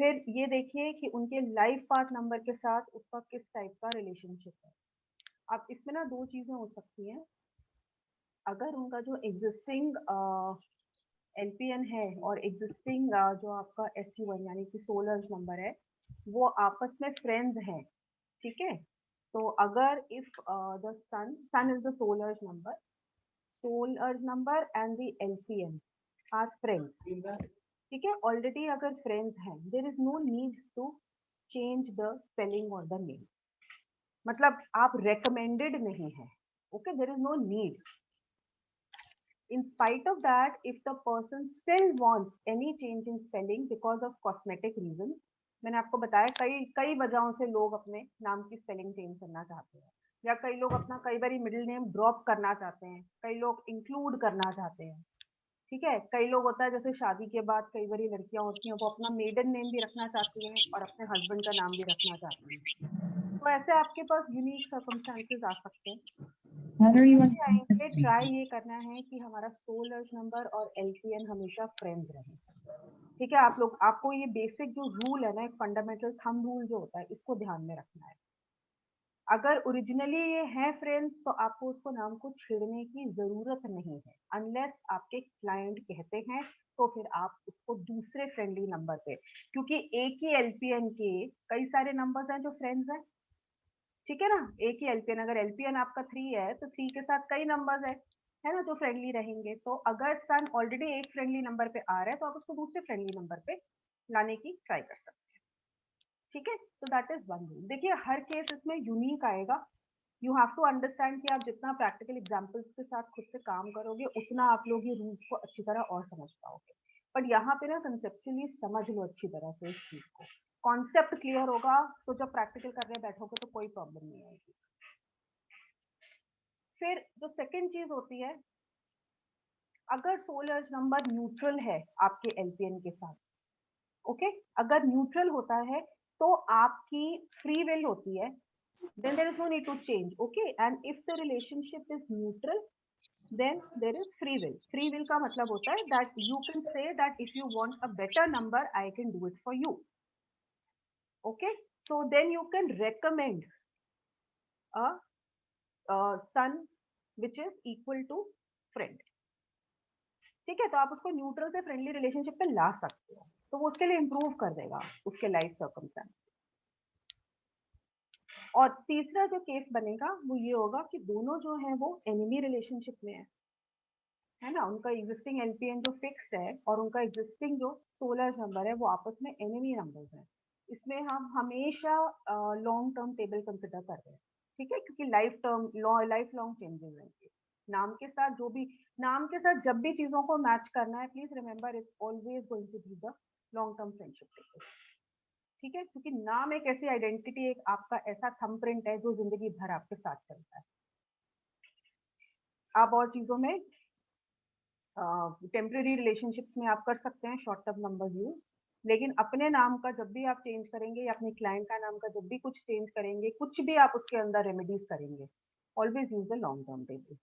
फिर ये देखिए कि उनके लाइफ पाथ नंबर के साथ उसका किस टाइप का रिलेशनशिप है। अब इसमें ना दो चीजें हो सकती हैं। अगर उनका जो एग्जिस्टिंग एलपीएन है और एग्जिस्टिंग जो आपका SU1 यानी कि सोलर नंबर है वो आपस में फ्रेंड्स हैं, ठीक है। तो अगर if the sun is the solar number and the LPN are friends, ठीक है। ऑलरेडी अगर फ्रेंड्स हैं there is no need to change the spelling और द नेम, मतलब आप रेकमेंडेड नहीं है, okay, there is no need. In spite of that, if the person still wants any change in spelling because of cosmetic reasons, मैंने आपको बताया कई कई वजहों से लोग अपने नाम की स्पेलिंग चेंज करना चाहते हैं, या कई लोग अपना कई बार मिडिल नेम ड्रॉप करना चाहते हैं, कई लोग इंक्लूड करना चाहते हैं, ठीक है। कई लोग होता है जैसे शादी के बाद कई बार लड़कियां होती हैं वो अपना मेडन नेम भी रखना चाहती हैं और अपने हस्बैंड का नाम भी रखना चाहती हैं। तो ऐसे आपके पास यूनिक सर्कमस्टांसेस आ सकते हैं। आएंगे ट्राई ये करना है कि हमारा सोलर नंबर और एलपीएन हमेशा फ्रेंड्स रहे, ठीक है। आप लोग, आपको ये बेसिक जो रूल है ना, एक फंडामेंटल थंब रूल जो होता है, इसको ध्यान में रखना है। अगर ओरिजिनली ये है फ्रेंड्स तो आपको उसको नाम को छेड़ने की जरूरत नहीं है, अनलेस आपके क्लाइंट कहते हैं तो फिर आप उसको दूसरे फ्रेंडली नंबर पे, क्योंकि एक ही एलपीएन के कई सारे नंबर्स हैं जो फ्रेंड्स हैं, ठीक है ना। एक ही एलपीएन, अगर एलपीएन आपका 3 है तो 3 के साथ कई नंबर्स है ना, जो फ्रेंडली रहेंगे। तो अगर सन ऑलरेडी एक फ्रेंडली नंबर पे आ रहा है तो आप उसको दूसरे फ्रेंडली नंबर पे लाने की ट्राई कर सकते हैं, ठीक है। तो दैट इज वन रूल। देखिए हर केस इसमें यूनिक आएगा। यू हैव टू अंडरस्टैंड कि आप जितना प्रैक्टिकल एग्जाम्पल्स के साथ खुद से काम करोगे उतना आप लोग ये रूल्स को अच्छी तरह और समझ पाओगे। पर यहाँ पे ना कंसेप्चुअली समझ लो अच्छी तरह से इस चीज को, कॉन्सेप्ट क्लियर होगा तो जब प्रैक्टिकल करने बैठोगे तो कोई प्रॉब्लम नहीं आएगी। फिर जो सेकंड चीज होती है, अगर सोलर नंबर न्यूट्रल है आपके एलपीएन के साथ, ओके, अगर न्यूट्रल होता है तो आपकी फ्री विल होती है, then there is no need to change, okay, and if the relationship is neutral then there is free will. Free will का मतलब होता है that you can say that if you want a better number I can do it for you, okay, so then you can recommend a, son which is equal to friend, ठीक है। तो आप उसको neutral से friendly relationship पे ला सकते हो, तो वो उसके लिए इंप्रूव कर देगा उसके लाइफ सर्कमस्टेंस। और तीसरा जो केस बनेगा वो ये होगा कि दोनों जो है वो एनिमी रिलेशनशिप में है ना, उनका एग्जिस्टिंग एलपीएन जो फिक्स्ड है और उनका एग्जिस्टिंग जो सोलर नंबर है वो आपस में एनिमी नंबर्स हैं। इसमें हम हमेशा लॉन्ग टर्म टेबल कंसिडर कर रहे हैं, ठीक है, क्योंकि लाइफ लॉन्ग चेंजेस हैं। नाम के साथ जो भी, नाम के साथ जब भी चीजों को मैच करना है, please remember it's always going to be the long term friendship, ठीक है, क्योंकि नाम एक ऐसी आइडेंटिटी, एक आपका ऐसा थंबप्रिंट है जो जिंदगी भर आपके साथ चलता है। आप और चीजों में टेम्परेरी रिलेशनशिप्स में आप कर सकते हैं शॉर्ट टर्म नंबर यूज, लेकिन अपने नाम का जब भी आप चेंज करेंगे या अपने क्लाइंट का नाम का जब भी कुछ चेंज करेंगे, कुछ भी आप उसके अंदर रेमेडीज करेंगे, always use the long term table,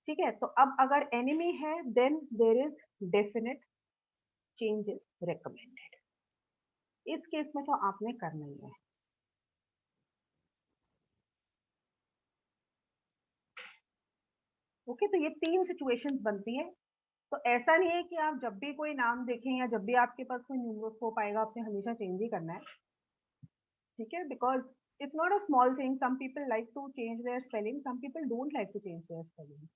ठीक है। तो अब अगर एनिमी है then there is definite changes recommended, इस केस में तो आपने करना ही है। ओके, तो ये 3 सिचुएशंस बनती है। तो ऐसा नहीं है कि आप जब भी कोई नाम देखें या जब भी आपके पास कोई न्यूमरोस्कोप आएगा आपने हमेशा चेंज ही करना है, ठीक है, because it's not a small thing. Some people like to change their spelling, some people don't like to change their spelling,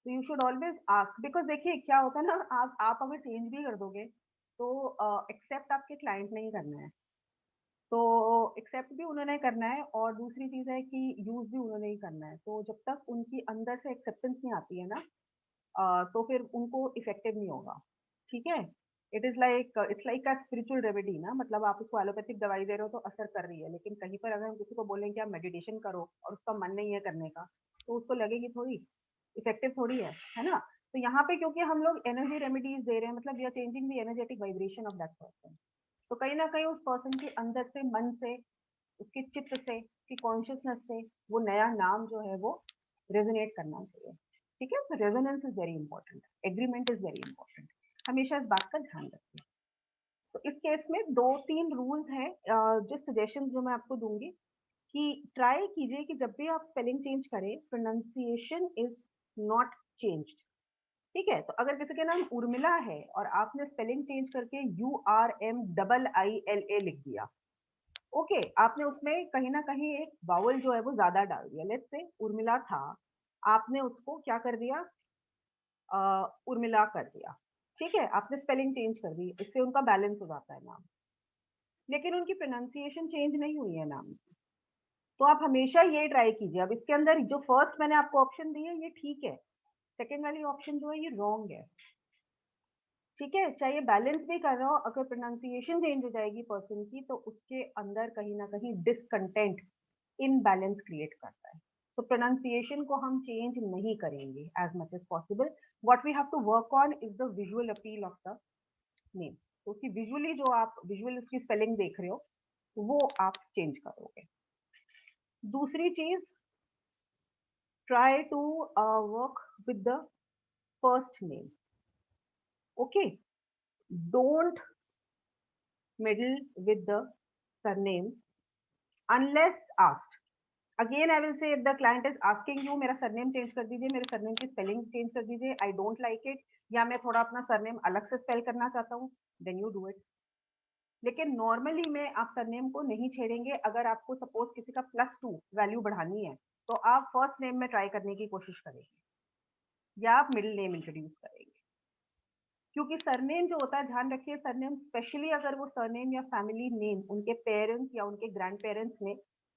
तो you should always ask, because देखिए क्या होता है ना, आप अगर चेंज भी कर दोगे तो एक्सेप्ट आपके क्लाइंट नहीं करना है, तो एक्सेप्ट भी उन्होंने करना है और दूसरी चीज है कि यूज भी उन्होंने ही करना है। तो जब तक उनकी अंदर से एक्सेप्टेंस नहीं आती है ना, तो फिर उनको इफेक्टिव नहीं होगा, ठीक है। It's like a spiritual remedy ना, मतलब आप उसको एलोपैथिक दवाई दे रहे हो तो असर कर रही है, लेकिन कहीं पर अगर हम किसी को बोलें कि आप मेडिटेशन करो और उसका मन नहीं है करने का, तो उसको लगेगी थोड़ी, इफेक्टिव थोड़ी है ना। तो यहाँ पे क्योंकि हम लोग एनर्जी रेमेडीज दे रहे हैं, मतलब we are changing the energetic vibration of that person, तो कहीं ना कहीं उस पर्सन के अंदर से, मन से, उसके चित्त से, उसकी कॉन्शियसनेस से वो नया नाम जो है वो रेजोनेट करना चाहिए, ठीक है। तो resonance is very important, agreement is very important, हमेशा इस बात का ध्यान रखिए। तो इस केस में 2-3 रूल्स हैं, जो सजेशन जो मैं आपको दूंगी कि ट्राई कीजिए कि जब भी आप स्पेलिंग चेंज करें, प्रोनाउंसिएशन इज नॉट चेंज्ड। ठीक है, तो अगर किसी का नाम उर्मिला है और आपने स्पेलिंग चेंज करके URMIILA लिख दिया, ओके, आपने उसमें कहीं ना कहीं एक वावल जो है वो ज्यादा डाल दिया। लेट्स से उर्मिला था, आपने उसको क्या कर दिया, उर्मिला कर दिया। ठीक है, आपने स्पेलिंग चेंज कर दी, इससे उनका बैलेंस हो जाता है नाम, लेकिन उनकी प्रोनाउंसिएशन चेंज नहीं हुई है नाम की। तो आप हमेशा ये ट्राई कीजिए। अब इसके अंदर जो फर्स्ट मैंने आपको ऑप्शन दी है ये ठीक है, सेकेंड वाली ऑप्शन जो है ये रॉन्ग है। ठीक है, चाहे बैलेंस भी कर रहा हो, अगर प्रोनाउंसिएशन चेंज हो जाएगी पर्सन की तो उसके अंदर कहीं ना कहीं डिसकंटेंट, इनबैलेंस क्रिएट करता है। सो प्रोनाउंसिएशन को हम चेंज नहीं करेंगे as much as possible. What we have to work on is the visual appeal of the name. तो उसकी विजुअली जो आप विजुअल उसकी स्पेलिंग देख रहे हो वो आप चेंज करोगे। दूसरी चीज, try to work with the first name. Okay, don't middle with the surname unless asked. Again I will say, if the client is asking you मेरा सरनेम चेंज कर दीजिए, मेरे सरनेम की स्पेलिंग चेंज कर दीजिए, आई डोंट लाइक इट, या मैं थोड़ा अपना सरनेम अलग से स्पेल करना चाहता हूँ, देन यू डू इट। लेकिन नॉर्मली में आप सरनेम को नहीं छेड़ेंगे। अगर आपको सपोज किसी का +2 वैल्यू बढ़ानी है तो आप फर्स्ट नेम में ट्राई करने की कोशिश करेंगे या आप मिडिल नेम इंट्रोड्यूस करेंगे, क्योंकि सरनेम जो होता है, ध्यान रखिए, सरनेम स्पेशली अगर वो सरनेम या फैमिली नेम उनके पेरेंट्स या उनके ग्रैंड पेरेंट्स ने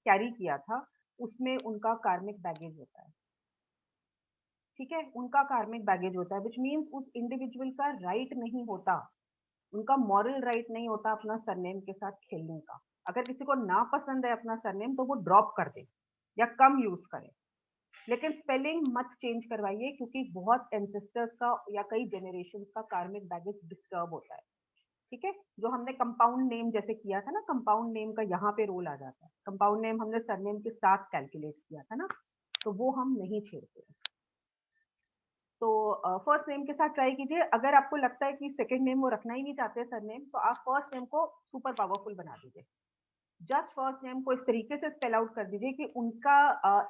कैरी किया था, उसमें उनका कार्मिक बैगेज होता है। ठीक है, उनका कार्मिक बैगेज होता है, विच मीन्स उस इंडिविजुअल का राइट नहीं होता, उनका मॉरल राइट नहीं होता अपना सरनेम के साथ खेलने का। अगर किसी को ना पसंद है अपना सरनेम तो वो ड्रॉप कर दे या कम यूज करे, लेकिन स्पेलिंग मत चेंज करवाइए, क्योंकि बहुत एंसेस्टर्स का या कई जनरेशन का कार्मिक बैगेज डिस्टर्ब होता है। ठीक है, जो हमने कंपाउंड नेम जैसे किया था ना, कंपाउंड नेम का यहाँ पे रोल आ जाता है। कंपाउंड नेम हमने सरनेम के साथ कैलकुलेट किया था ना, तो वो हम नहीं छेड़ते। तो फर्स्ट नेम के साथ ट्राई कीजिए। अगर आपको लगता है कि सेकंड नेम वो रखना ही नहीं चाहते सरनेम, तो आप फर्स्ट नेम को सुपर पावरफुल बना दीजिए। जस्ट फर्स्ट नेम को इस तरीके से स्पेल आउट कर दीजिए कि उनका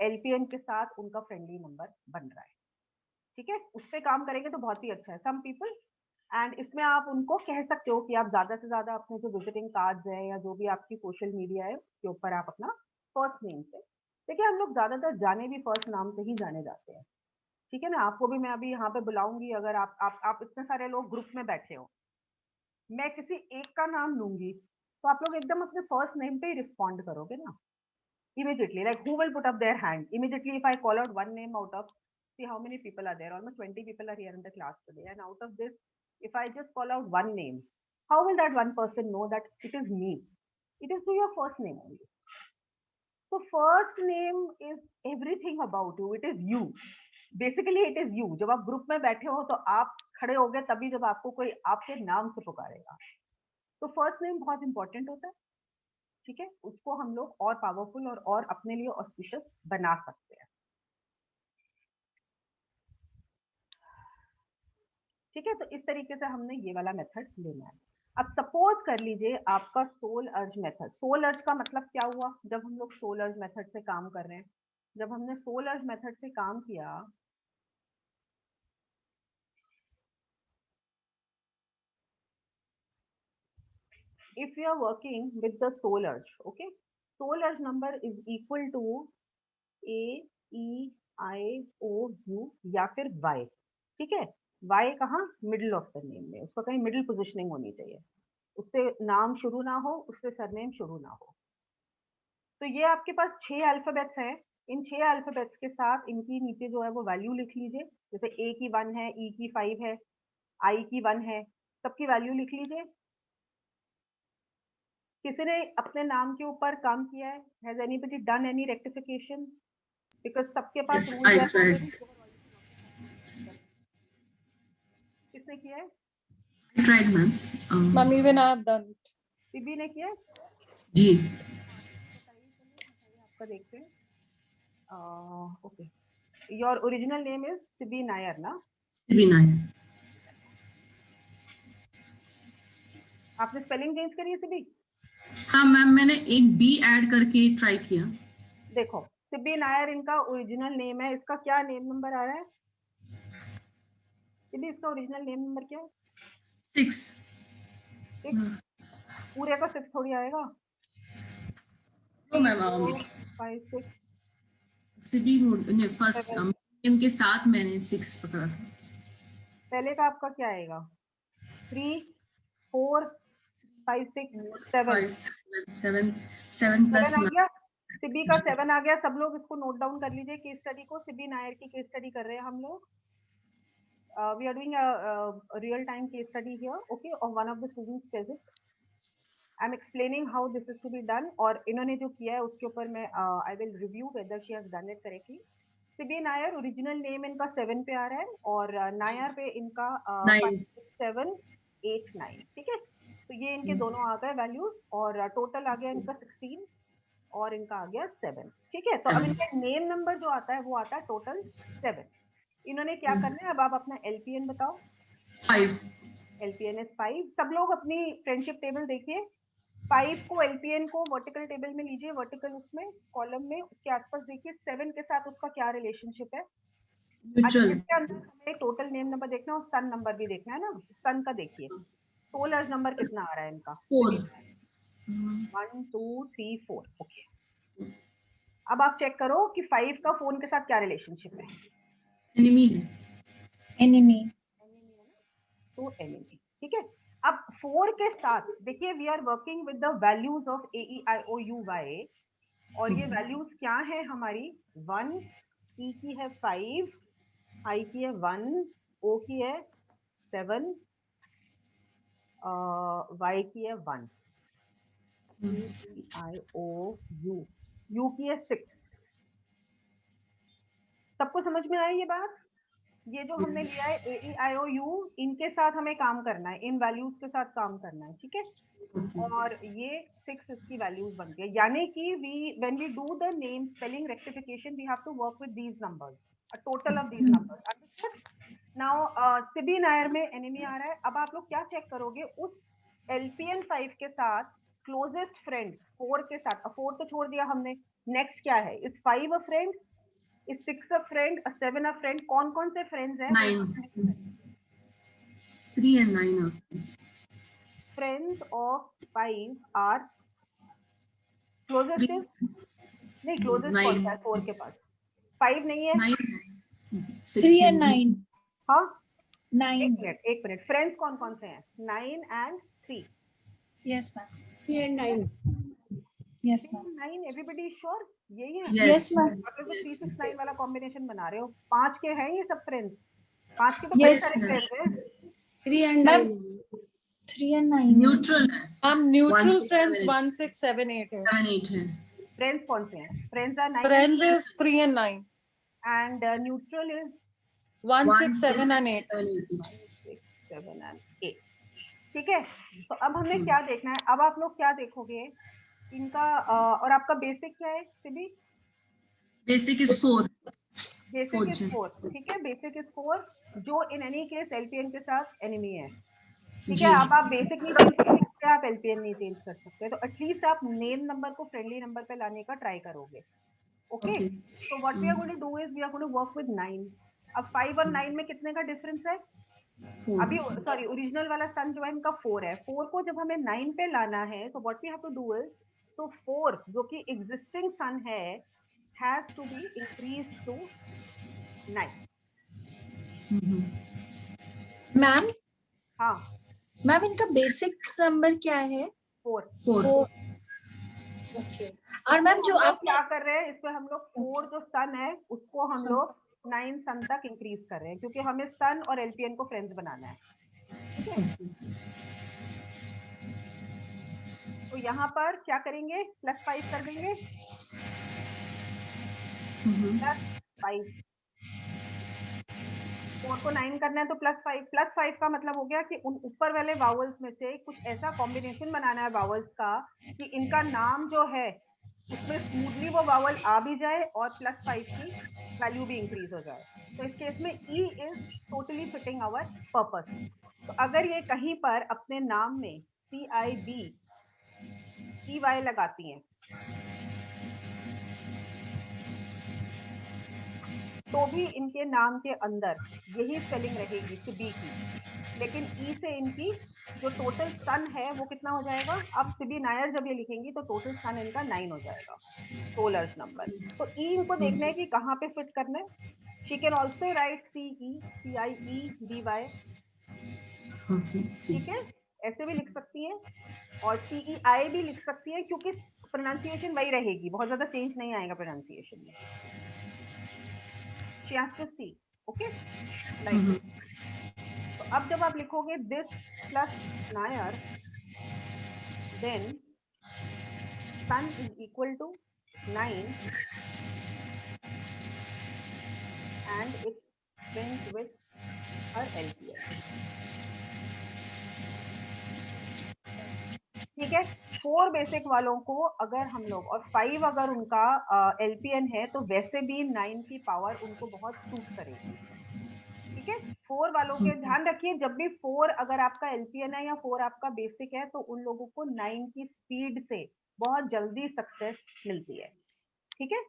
LPN के साथ उनका फ्रेंडली नंबर बन रहा है। ठीक है, उस पर काम करेंगे तो बहुत ही अच्छा है। सम पीपल, एंड इसमें आप उनको कह सकते हो कि आप ज्यादा से ज्यादा अपने जो विजिटिंग कार्ड्स है या जो भी आपकी सोशल मीडिया है उसके ऊपर आप अपना फर्स्ट नेम से, देखिए हम लोग ज्यादातर जाने भी फर्स्ट नाम से ही जाने जाते हैं। ठीक है ना, आपको भी मैं अभी यहाँ पे बुलाऊंगी, अगर आप इतने सारे लोग ग्रुप में बैठे हो, मैं किसी एक का नाम लूंगी तो आप लोग एकदम अपने फर्स्ट नेम पे ही रिस्पॉन्ड करोगे ना, immediately, like who will put up their hand immediately if I call out one name out of, see how many people are there, almost 20 people are here in the class today, and out of this, if I just call out one name, how will that one person know that it is me? It is through your first name only. So first name is everything about you, it is you, basically it is you. जब आप group में बैठे हो तो आप खड़े हो गए तभी जब आपको कोई आपके नाम से पुकारेगा। तो फर्स्ट नेम बहुत इंपॉर्टेंट होता है। ठीक है, उसको हम लोग और पावरफुल और अपने लिए ऑस्पिशियस बना सकते हैं। ठीक है, तो इस तरीके से हमने ये वाला मेथड लेना है। अब सपोज कर लीजिए आपका सोल अर्ज मेथड, सोल अर्ज का मतलब क्या हुआ, जब हम लोग सोल अर्ज मेथड से काम कर रहे हैं, जब हमने सोल अर्ज मेथड से काम किया, if you are working with the soul urge, okay, soul urge number is equal to AEIOU या फिर Y। ठीक है, Y कहाँ, मिडिल ऑफ द नेम में, उसका कहीं मिडिल पोजिशनिंग होनी चाहिए, उससे नाम शुरू ना हो, उससे सरनेम शुरू ना हो। तो ये आपके पास 6 अल्फाबेट्स हैं। इन 6 अल्फाबेट्स के साथ इनकी नीचे जो है वो वैल्यू लिख लीजिए। जैसे A की 1 है, E की 5 है, I की 1 है, सबकी वैल्यू लिख लीजिए। किसी ने अपने नाम के ऊपर काम किया है? Has anybody done any rectification? Because सबके पास Yes, रूल I जैसा tried. किसने किया है? I tried, ma'am. Ma'am, even I have done it. Sibi ने किया है? जी. आपका देखते हैं। Okay, your original name is Sibi Nair ना? सिबी नायर। आपने स्पेलिंग चेंज करी है सिबी? हाँ मैम, मैंने एक बी ऐड करके ट्राई किया। देखो सिबी नायर इनका ओरिजिनल नेम है, इसका क्या नेम नंबर आ रहा है सिबी? इसका ओरिजिनल नेम नंबर क्या है? 6। पूरे का 6 थोड़ी आएगा। तो मैम 5 6 सिबी ने फर्स्ट 7 नेम के साथ मैंने 6 पकड़ा। पहले का आपका क्या आएगा? 3 4 5 6 7 7 7 प्लस आ गया। सिबी का 7 आ गया। सब लोग इसको नोट डाउन कर लीजिए केस स्टडी को। सिबी नायर की केस स्टडी कर रहे हैं हम लोग। We are doing a real time case study here, okay, of one of the students present. I'm explaining how this is to be done. और इन्होंने जो किया है उसके ऊपर मैं I will review whether she has done it correctly. Sibi Nair original name इनका 7 पे आ रहा है और नायर पे इनका 5 7 8 9, ठीक है। तो ये इनके दोनों आ गए वैल्यूज और टोटल आ गया इनका 16 और इनका आ गया 7, ठीक है। तो अब इनका नेम नंबर जो आता है वो आता है टोटल 7। इन्होंने क्या करना है, अब आप अपना एलपीएन बताओ। 5। LPN is 5। सब लोग अपनी फ्रेंडशिप टेबल देखिए। 5 को एलपीएन को वर्टिकल टेबल में लीजिए, वर्टिकल उसमें कॉलम में उसके आसपास देखिए 7 के साथ उसका क्या रिलेशनशिप है। म्यूचुअल। इसके अंदर हमें टोटल नेम नंबर देखना है और सन नंबर भी देखना है ना। सन का देखिए सोलर नंबर कितना आ रहा है इनका? 4। 1 2 3 4, ओके। अब आप चेक करो कि 5 का फोन के साथ क्या रिलेशनशिप है। एनिमी है। Enemy. तो एनिमी, ठीक है। अब 4 के साथ देखिए we are working with the values of A E I O U Y और ये वैल्यूज क्या है हमारी? 1, ई की है 5, आई की है 1, ओ की है 7, वाई की है 1, आई ओ यू, यू की है 6। सबको समझ में आई ये बात? ये जो हमने लिया है ए ई आई ओ यू, इनके साथ हमें काम करना है, इन वैल्यूज के साथ काम करना है, ठीक है। और ये 6 इसकी वैल्यूज बनती है, यानी कि when we do the name spelling rectification we have to work with these numbers, a total of these numbers, understood. Now Sibi Nair में एनिमी आ रहा है। अब आप लोग क्या चेक करोगे? उस एलपीएन 5 के साथ क्लोजेस्ट फ्रेंड 4 के साथ, 4 तो छोड़ दिया हमने, नेक्स्ट क्या है? Is 5 a friend, is 6 a friend, 7 a friend? कौन कौन से फ्रेंड्स हैं? 9 3 and 9 are friends. Friends of 5 are closest is नहीं, closest कौन सा है 4 के पास? 5 नहीं है। 9 3 and 9. हाँ 9. एक मिनट, फ्रेंड्स कौन कौन से हैं? 9 and 3। Yes, ma'am. 3 and 9. Yes, ma'am. 9 everybody sure यही है? Yes, ma'am. आप लोग 3 6 9 वाला कॉम्बिनेशन बना रहे हो। 5 के हैं ये सब फ्रेंड्स? 5 के तो बड़े Yes, सारे ma'am. फ्रेंड्स हैं। 3 and Ma'am. 9. 3 and 9. न्यूट्रल है। Neutral 1, 6, friends 7, 1 6 7 8 है. 7 8 है। फ्रेंड्स कौन से हैं? Friends are 9 Friends is 3 and 9. and neutral is 1 6 7 and 8. 6 7 and 8, ठीक है। तो अब हमने क्या देखना है? अब आप लोग क्या देखोगे इनका और आपका बेसिक क्या है Sibi? Basic is 4। Basic is 4, ठीक है। बेसिक इज 4 जो इन एनी केस एलपीएन के साथ एनिमी है, ठीक है। अब आप बेसिक नहीं चेंज कर सकते, आप एलपीएन नहीं चेंज कर सकते, तो एटलीस्ट आप नेम नंबर को फ्रेंडली नंबर पे लाने का ट्राई करोगे, okay. So what we are going to do is we are going to work with 9। अब 5 और 9 में कितने का डिफरेंस है? अभी सॉरी ओरिजिनल वाला सन जो है इनका 4 है। 4 को जब हमें 9 पे लाना है तो what we have to do is, so 4 जो कि एग्जिस्टिंग सन है has to be increase to 9। Ma'am, हाँ मैम इनका बेसिक नंबर क्या है? 4। 4। ओके। और मैम जो आप क्या कर रहे हैं इसमें, हम लोग 4 जो सन है उसको हम लोग 9 सन तक इंक्रीज कर रहे हैं क्योंकि हमें सन और एलपीएन को फ्रेंड्स बनाना है, ठीक है। तो यहाँ पर क्या करेंगे? +5 कर देंगे, +5। 4 को 9 करना है तो +5। +5 का मतलब हो गया कि उन ऊपर वाले वावल्स में से कुछ ऐसा कॉम्बिनेशन बनाना है वावल्स का कि इनका नाम जो है उसमें स्मूथली वो वावल आ भी जाए और +5 की वैल्यू भी इंक्रीज हो जाए। तो इस केस में E is totally fitting our purpose. तो अगर ये कहीं पर अपने नाम में CIB EY लगाती हैं तो भी इनके नाम के अंदर यही स्पेलिंग रहेगी सिबी की, लेकिन ई से इनकी जो टोटल सन है वो कितना हो जाएगा? अब सिबी नायर जब ये लिखेंगी तो टोटल सन इनका 9 हो जाएगा, सोलर्स नंबर। तो ई इनको देखना है कि कहाँ पे फिट करना है। She can also right CECIEBY, Okay. C. ठीक है, ऐसे भी लिख सकती है, और CEI भी लिख सकती है, क्योंकि प्रोनाउंसिएशन वही रहेगी, बहुत ज्यादा चेंज नहीं आएगा प्रोनाउंसिएशन में। She has to see, okay, like this. तो अब जब आप लिखोगे this plus Nair, then sun is equal to 9 and it's print with her LPN. ठीक है, 4 बेसिक वालों को अगर हम लोग, और 5 अगर उनका LPN है तो वैसे भी 9 की पावर उनको बहुत सूट करेगी। ठीक है, 4 वालों के ध्यान रखिए, जब भी 4 अगर आपका LPN है या 4 आपका बेसिक है तो उन लोगों को 9 की स्पीड से बहुत जल्दी सक्सेस मिलती है। ठीक है।